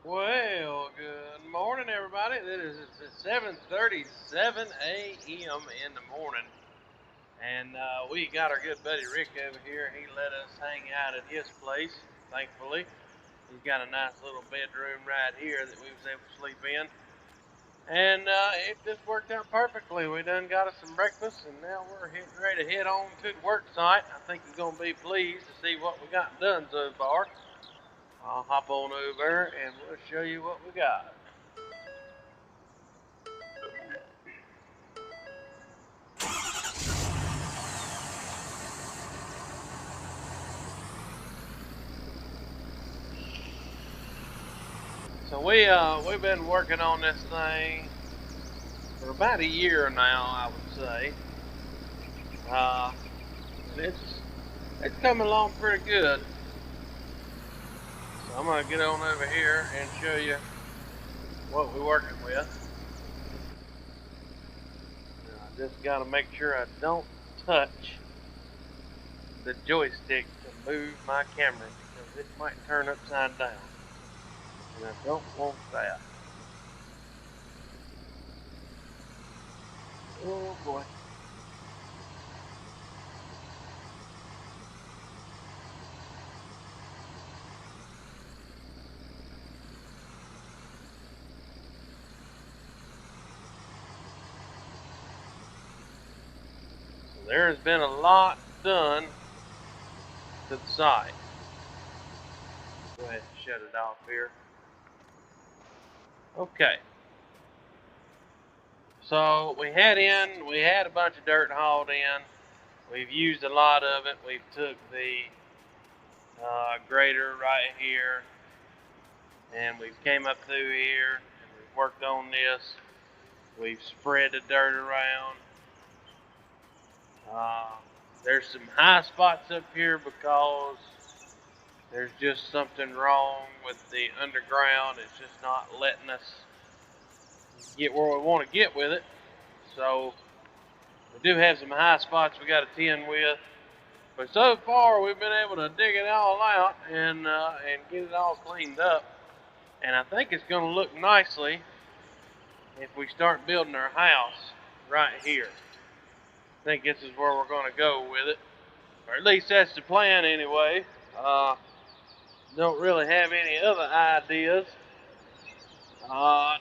Well, good morning, everybody. It is 7:37 a.m. in the morning, and we got our good buddy Rick over here. He let us hang out at his place, thankfully. He's got a nice little bedroom right here that we was able to sleep in, and it just worked out perfectly. We done got us some breakfast, and now we're getting ready to head on to the work site. I think you're gonna be pleased to see what we got done so far. I'll hop on over and we'll show you what we got. So we've been working on this thing for about a year now, I would say. Uh, and it's coming along pretty good. So I'm gonna get on over here and show you what we're working with. I just gotta make sure I don't touch the joystick to move my camera because it might turn upside down, and I don't want that. Oh boy. So there has been a lot done to the site. Go ahead and shut it off here. Okay. So we had a bunch of dirt hauled in. We've used a lot of it. We've took the grader right here, and we've came up through here, and we've worked on this. We've spread the dirt around. Uh, there's some high spots up here because there's just something wrong with the underground. It's just not letting us get where we want to get with it. So we do have some high spots we got to tend with. But so far, we've been able to dig it all out and get it all cleaned up. And I think it's going to look nicely if we start building our house right here. I think this is where we're going to go with it, or at least that's the plan anyway. Don't really have any other ideas.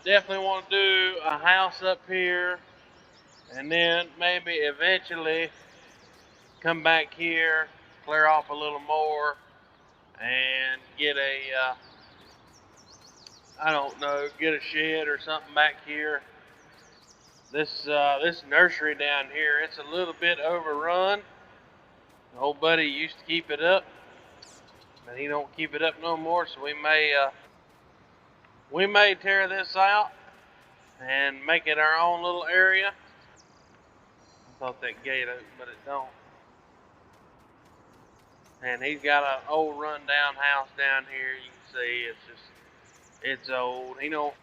Definitely want to do a house up here, and then maybe eventually come back here, clear off a little more, and get I don't know, get a shed or something back here. This nursery down here, it's a little bit overrun. The old buddy used to keep it up, but he don't keep it up no more. So we may tear this out and make it our own little area. I thought that gate opened, but it don't. And he's got an old run-down house down here. You can see it's old. He don't.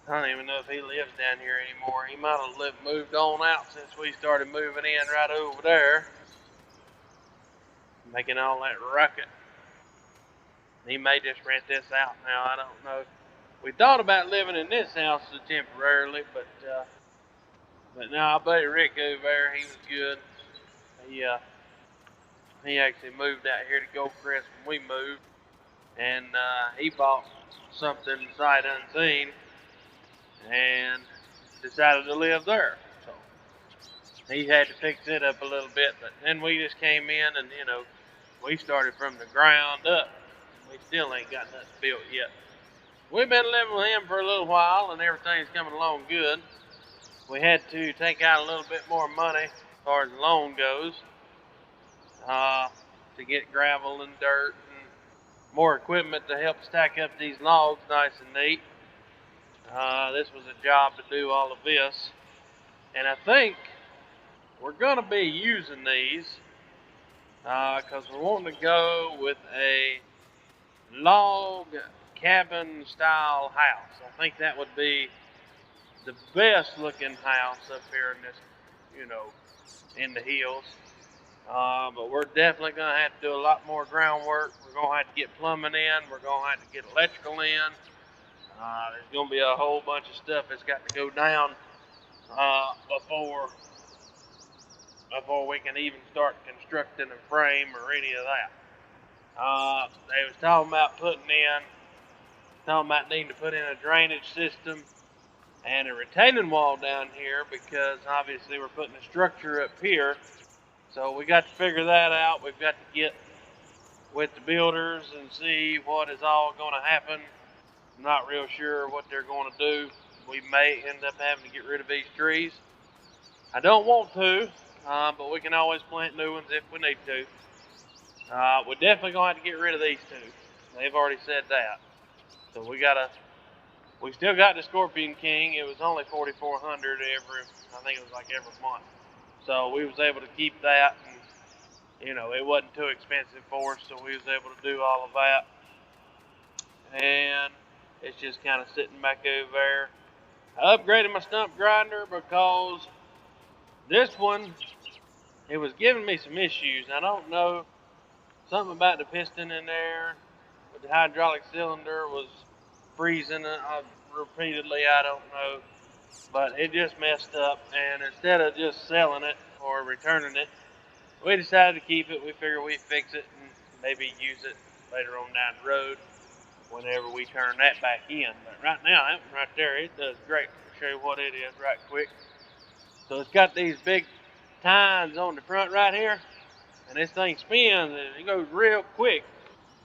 I don't even know if he lives down here anymore. He might have moved on out since we started moving in right over there, making all that ruckus. He may just rent this out now. I don't know. We thought about living in this house temporarily, but now our buddy Rick over there, he was good. He uh, he actually moved out here to Gilchrist when we moved, and he bought something sight unseen and decided to live there. So he had to fix it up a little bit, but then we just came in and we started from the ground up. We still ain't got nothing built yet. We've been living with him for a little while and everything's coming along good. We had to take out a little bit more money as far as the loan goes to get gravel and dirt and more equipment to help stack up these logs nice and neat. This was a job to do all of this, and I think we're going to be using these because we're wanting to go with a log cabin style house. I think that would be the best looking house up here in this, in the hills. But we're definitely going to have to do a lot more groundwork. We're going to have to get plumbing in. We're going to have to get electrical in. There's going to be a whole bunch of stuff that's got to go down before we can even start constructing a frame or any of that. They was talking about needing to put in a drainage system and a retaining wall down here, because obviously we're putting a structure up here. So we got to figure that out. We've got to get with the builders and see what is all going to happen. I'm not real sure what they're going to do. We may end up having to get rid of these trees. I don't want to, but we can always plant new ones if we need to. We're definitely going to have to get rid of these two. They've already said that. So we still got the Scorpion King. It was only $4,400 I think it was like every month. So we was able to keep that, and it wasn't too expensive for us, so we was able to do all of that. And it's just kind of sitting back over there. I upgraded my Stump Grinder because this one, it was giving me some issues. I don't know, something about the piston in there with the hydraulic cylinder was freezing repeatedly. I don't know, but it just messed up. And instead of just selling it or returning it, we decided to keep it. We figured we'd fix it and maybe use it later on down the road whenever we turn that back in. But right now, that one right there, it does great. I'll show you what it is right quick. So it's got these big tines on the front right here, and this thing spins and it goes real quick,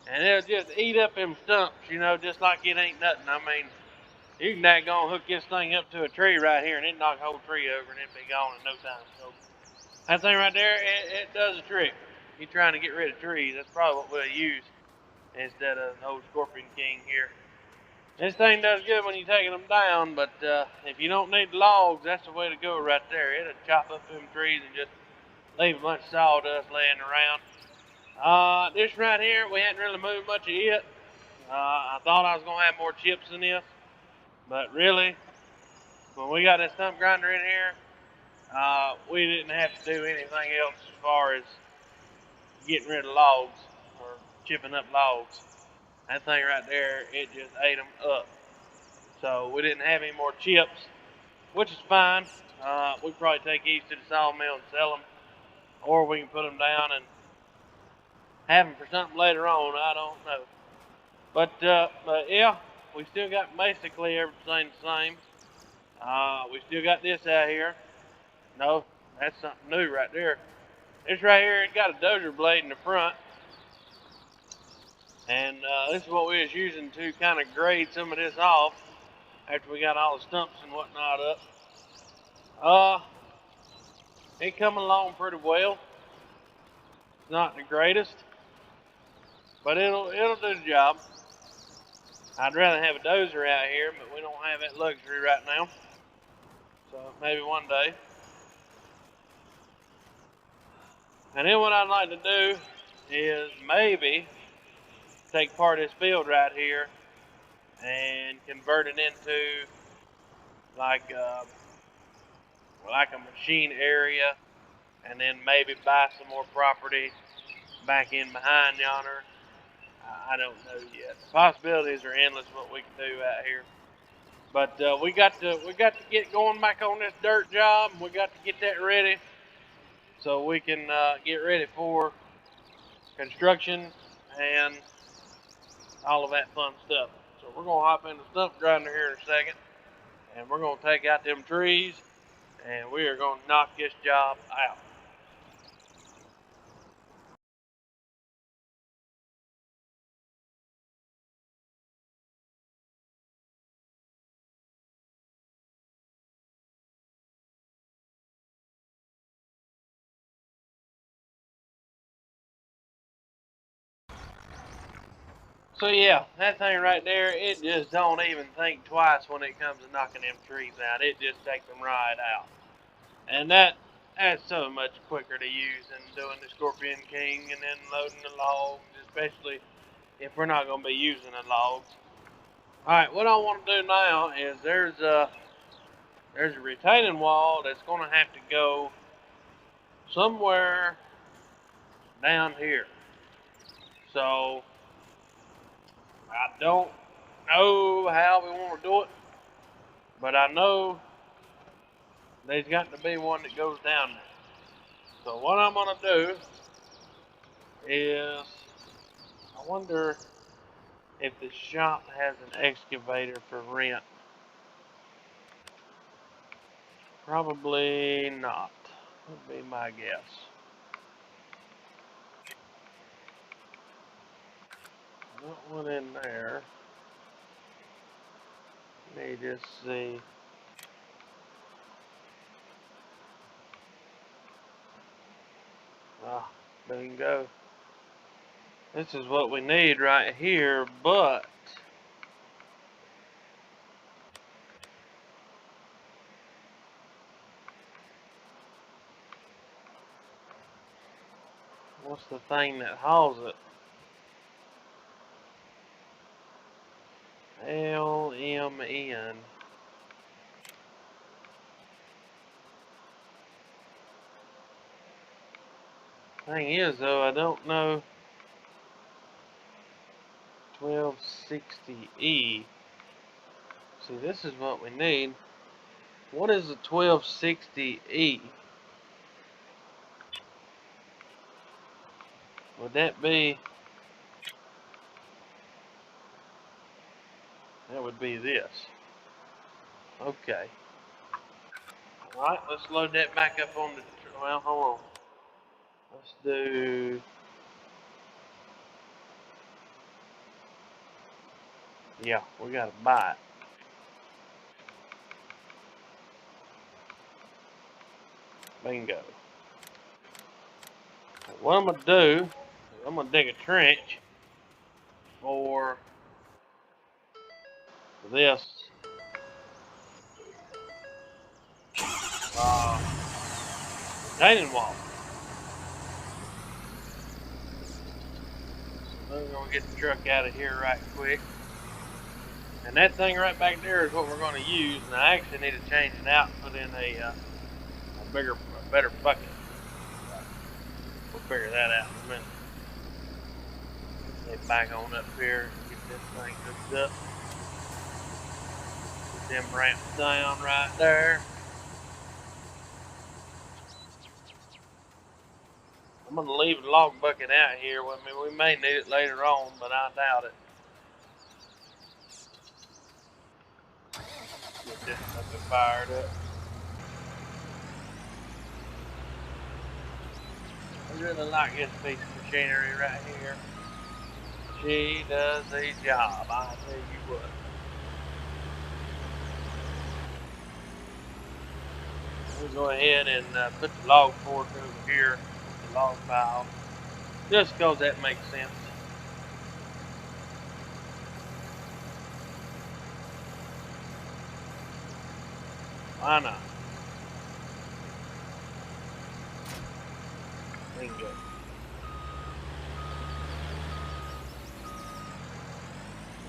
and it'll just eat up them stumps, just like it ain't nothing. I mean, you can daggone hook this thing up to a tree right here and it knock the whole tree over and it'll be gone in no time. So that thing right there, it does a trick. If you're trying to get rid of trees, that's probably what we'll use instead of an old Scorpion King here. This thing does good when you're taking them down, but if you don't need the logs, that's the way to go right there. It'll chop up them trees and just leave a bunch of sawdust laying around. This right here, we hadn't really moved much of it. I thought I was going to have more chips in this, but really, when we got this Stump Grinder in here, we didn't have to do anything else as far as getting rid of logs or chipping up logs. That thing right there, it just ate them up. So we didn't have any more chips, which is fine. We'd probably take these to the sawmill and sell them, or we can put them down and have them for something later on. I don't know. But yeah, we still got basically everything the same. We still got this out here. No, that's something new right there. This right here, it's got a dozer blade in the front. And this is what we was using to kind of grade some of this off after we got all the stumps and whatnot up. It coming along pretty well. It's not the greatest, but it'll do the job. I'd rather have a dozer out here, but we don't have that luxury right now. So maybe one day. And then what I'd like to do is maybe take part of this field right here and convert it into like a machine area, and then maybe buy some more property back in behind yonder. I don't know yet. The possibilities are endless what we can do out here. But we got to get going back on this dirt job. We got to get that ready so we can get ready for construction and all of that fun stuff. So we're gonna hop in the Stump Grinder here in a second, and we're gonna take out them trees, and we are gonna knock this job out. So yeah, that thing right there, it just don't even think twice when it comes to knocking them trees out. It just takes them right out. And that's so much quicker to use than doing the Scorpion King and then loading the logs, especially if we're not going to be using the logs. Alright, what I want to do now is there's a retaining wall that's going to have to go somewhere down here. So I don't know how we want to do it, but I know there's got to be one that goes down there. So what I'm gonna do is, I wonder if the shop has an excavator for rent. Probably not, would be my guess. Not one in there. Let me just see. Ah, bingo. This is what we need right here, but what's the thing that hauls it? LMN. Thing is, though, I don't know. 1260E. See, this is what we need. What is a 1260E? Would that be? That would be this. Okay. Alright, let's load that back up on the. Well, hold on. Let's do. Yeah, we gotta buy it. Bingo. What I'm gonna do, I'm gonna dig a trench for this retaining wall. So we're gonna get the truck out of here right quick. And that thing right back there is what we're gonna use. And I actually need to change it out and put in a better bucket. We'll figure that out in a minute. Get back on up here, get this thing hooked up. Get them ramps down right there. I'm gonna leave the log bucket out here. I mean, we may need it later on, but I doubt it. Get this sucker fired up. I really like this piece of machinery right here. She does a job, I tell you what. We'll go ahead and put the log fork over here, the log pile, just because that makes sense. Why not? Bingo.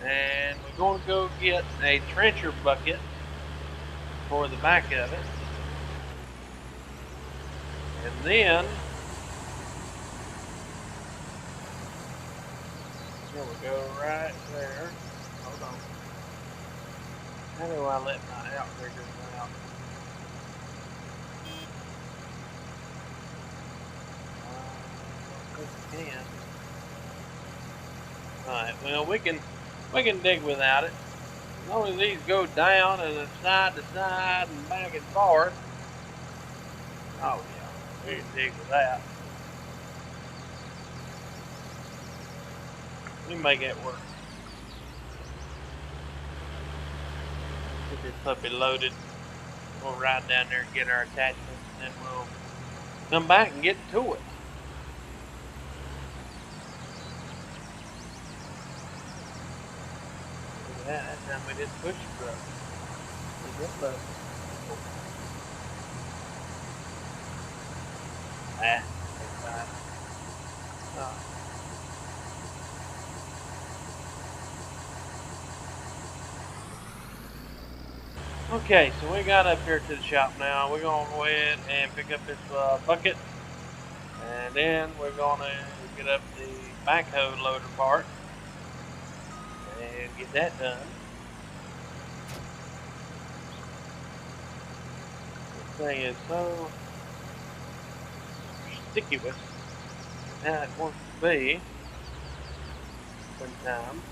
And we're going to go get a trencher bucket for the back of it. And then here we go right there. Hold on. How do I let my outriggers out? I don't think I can. Alright, well we can dig without it. As long as these go down and side to side and back and forth. Oh yeah, we can dig with that. We can make it work. Get this puppy loaded. We'll ride down there and get our attachments, and then we'll come back and get to it. Look at that. That time we didn't push the truck. That's fine. Okay, so we got up here to the shop now. We're going to go ahead and pick up this bucket And then we're gonna get up the backhoe loader part and get that done. This thing is so sticky with how it wants to be sometimes.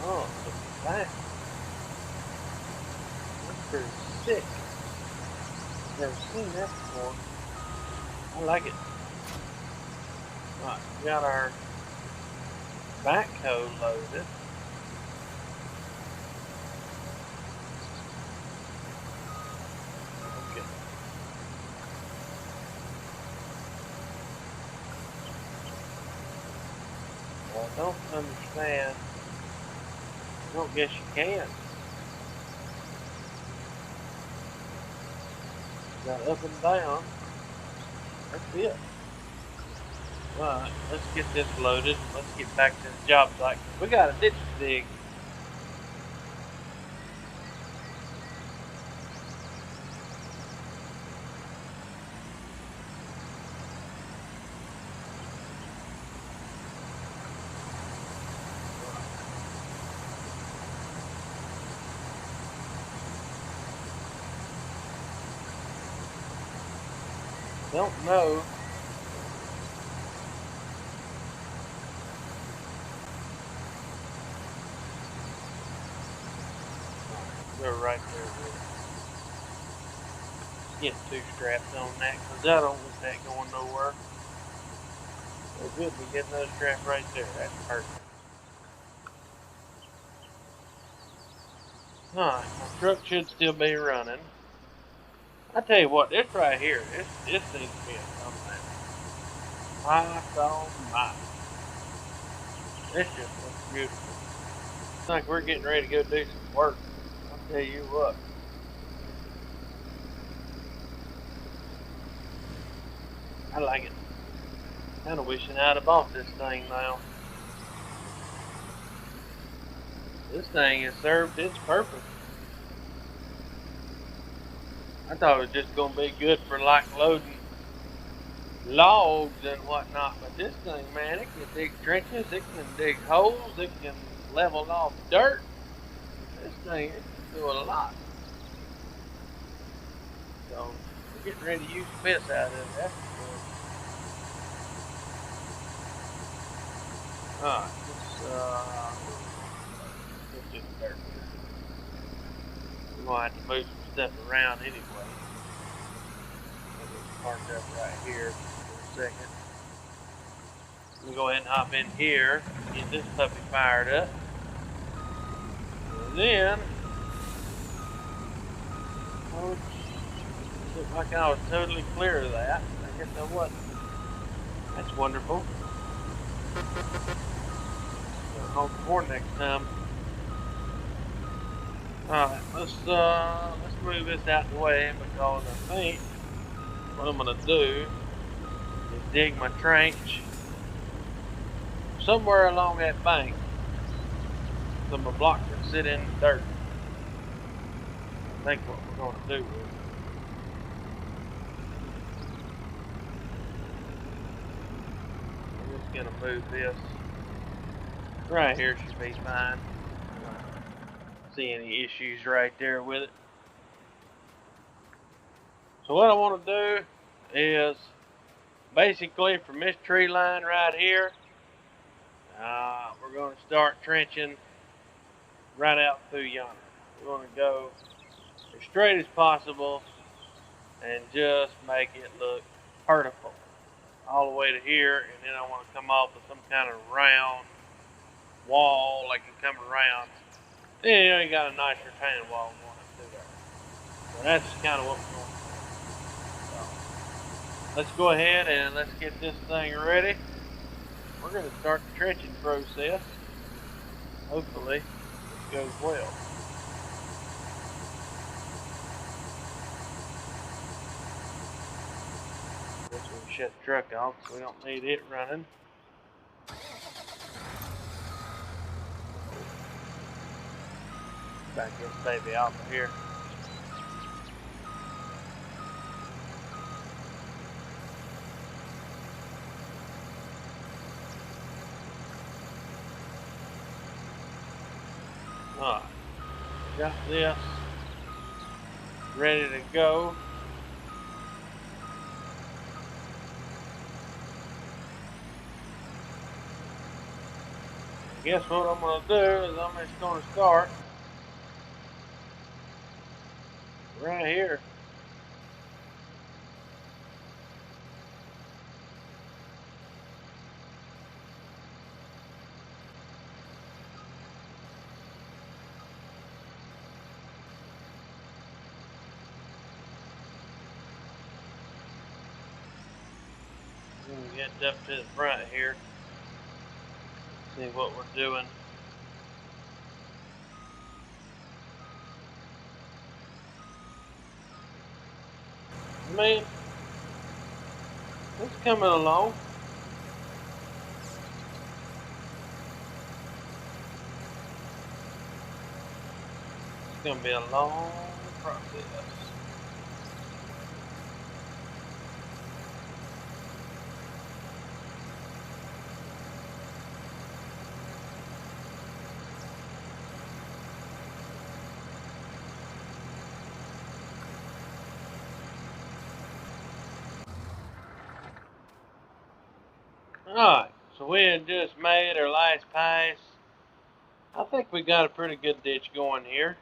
Oh, look at that. That's pretty sick. Never seen that before. I like it. Alright, we got our backhoe loaded. Okay. Well, I don't understand. I don't guess you can. Got up and down. That's it. Alright, let's get this loaded. Let's get back to the job site. We got a ditch to dig. Don't know. They're right there with it. Get 2 straps on that because I don't want that going nowhere. We're good to get another strap right there. That's perfect. Alright, my truck should still be running. I tell you what, this right here, this thing's being something. My oh my. This just looks beautiful. It's like we're getting ready to go do some work. I'll tell you what. I like it. Kinda wishing I'd have bought this thing now. This thing has served its purpose. I thought it was just gonna be good for like loading logs and whatnot, but this thing, man, it can dig trenches, it can dig holes, it can level off dirt. This thing, it can do a lot. So, we're getting ready to use the piss out of it, that's for sure. Alright, let's do the dirt. We're gonna have to move some stuff around anyway. Park up right here for a second. We'll go ahead and hop in here, get this puppy fired up. And then, oh, it looked like I was totally clear of that. I guess I wasn't. That's wonderful. Home for next time. Alright, let's move this out of the way because I think what I'm gonna do is dig my trench somewhere along that bank so my block can sit in the dirt. I think what we're gonna do is I'm just gonna move this right here. Should be fine. See any issues right there with it. So what I want to do is basically from this tree line right here, we're going to start trenching right out through yonder. We're going to go as straight as possible and just make it look vertical all the way to here, and then I want to come off with some kind of round wall that can come around. Then you got a nice retaining wall going up through there. So that's kind of what we're going to do. So let's go ahead and let's get this thing ready. We're going to start the trenching process. Hopefully this goes well. Guess we'll shut the truck off so we don't need it running. Back this baby off of here. Alright, got this ready to go. I guess what I'm going to do is I'm just going to start right here. Get up to the front here. See what we're doing. I mean, it's coming along. It's going to be a long process. Alright, so we had just made our last pass. I think we got a pretty good ditch going here.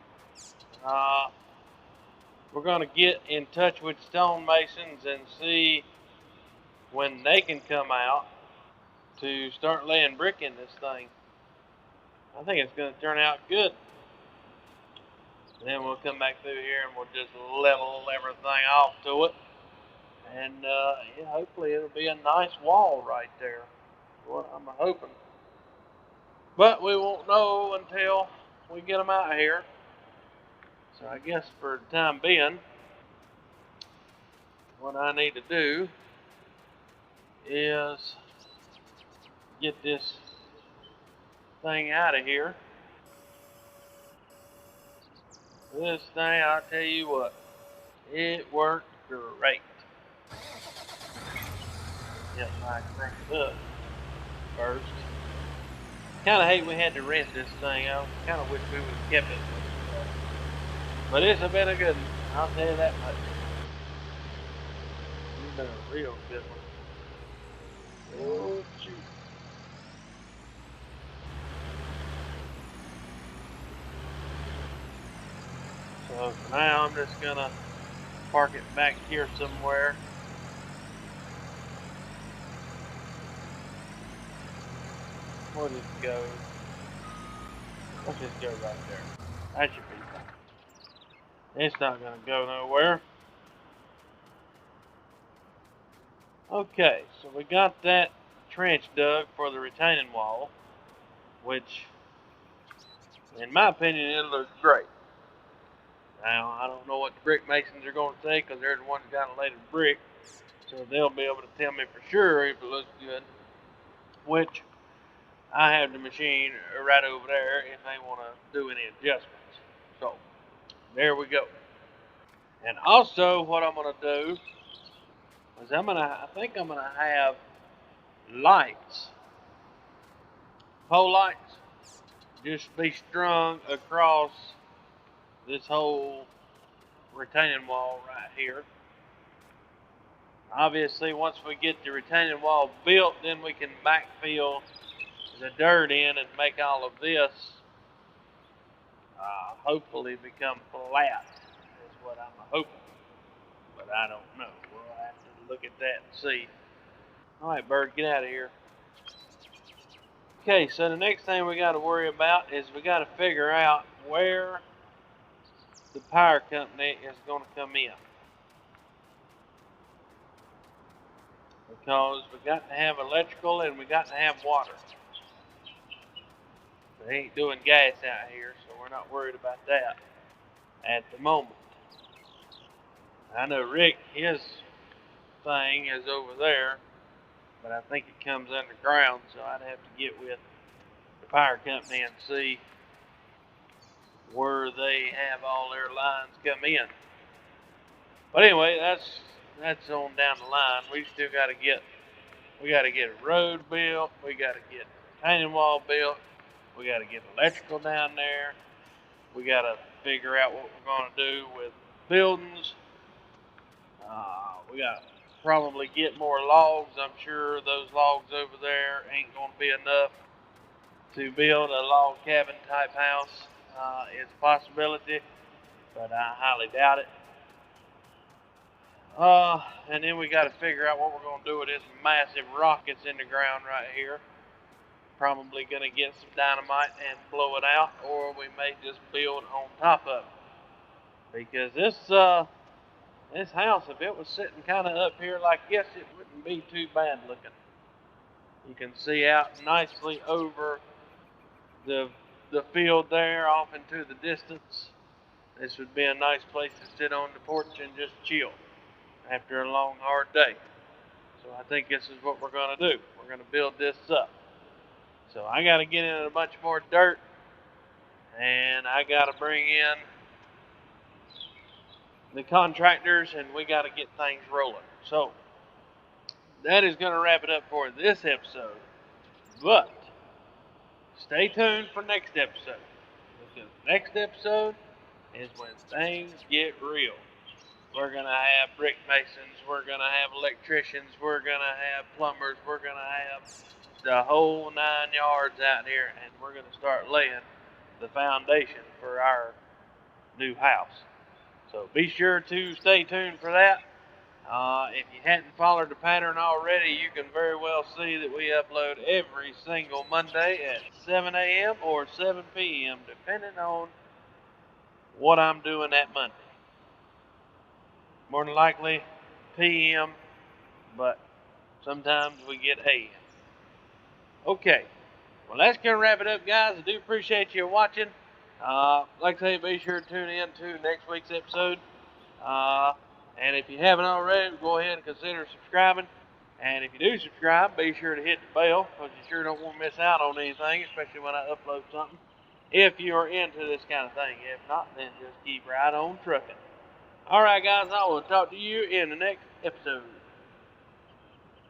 We're going to get in touch with stonemasons and see when they can come out to start laying brick in this thing. I think it's going to turn out good. Then we'll come back through here and we'll just level everything off to it. And yeah, hopefully it'll be a nice wall right there. That's what I'm hoping. But we won't know until we get them out here. So I guess for the time being, what I need to do is get this thing out of here. This thing, I'll tell you what, it worked great. Yes, I cranked it up first. Kind of hate we had to rent this thing. I kind of wish we would have kept it. But it's been a good one, I'll tell you that much. It's been a real good one. Oh, shoot. So for now, I'm just going to park it back here somewhere. We'll just go. Let's just go right there. That should be fine. It's not going to go nowhere. Okay, so we got that trench dug for the retaining wall, which, in my opinion, it looks great. Now, I don't know what the brick masons are going to say because they're the ones that got to lay the brick, so they'll be able to tell me for sure if it looks good, which I have the machine right over there if they want to do any adjustments. So, there we go. And also, what I'm going to do is I think I'm going to have lights, pole lights, just be strung across this whole retaining wall right here. Obviously, once we get the retaining wall built, then we can backfill the dirt in and make all of this hopefully become flat, is what I'm hoping. But I don't know. We'll have to look at that and see. All right, Bird, get out of here. Okay, so the next thing we got to worry about is we got to figure out where the power company is going to come in. Because we got to have electrical and we got to have water. They ain't doing gas out here, so we're not worried about that at the moment. I know Rick, his thing is over there, but I think it comes underground, so I'd have to get with the power company and see where they have all their lines come in. But anyway, that's on down the line. We still got to get a road built. We got to get a retaining wall built. We got to get electrical down there. We got to figure out what we're going to do with buildings. We got to probably get more logs. I'm sure those logs over there ain't going to be enough to build a log cabin type house. It's a possibility, but I highly doubt it. And then we got to figure out what we're going to do with this massive rock that's in the ground right here. Probably going to get some dynamite and blow it out, or we may just build on top of it. Because this house, if it was sitting kind of up here like this, it wouldn't be too bad looking. You can see out nicely over the field there, off into the distance. This would be a nice place to sit on the porch and just chill after a long, hard day. So I think this is what we're going to do. We're going to build this up. So I got to get in a bunch more dirt, and I got to bring in the contractors, and we got to get things rolling. So that is going to wrap it up for this episode. But stay tuned for next episode, because next episode is when things get real. We're going to have brick masons, we're going to have electricians, we're going to have plumbers, we're going to have the whole 9 yards out here, and we're going to start laying the foundation for our new house. So be sure to stay tuned for that. If you hadn't followed the pattern already, you can very well see that we upload every single Monday at 7 a.m. or 7 p.m. depending on what I'm doing that Monday. More than likely p.m., but sometimes we get a.m. Okay, well, that's going to wrap it up, guys. I do appreciate you watching. Like I say, be sure to tune in to next week's episode. And if you haven't already, go ahead and consider subscribing. And if you do subscribe, be sure to hit the bell, because you sure don't want to miss out on anything, especially when I upload something, if you are into this kind of thing. If not, then just keep right on trucking. All right, guys, I will talk to you in the next episode.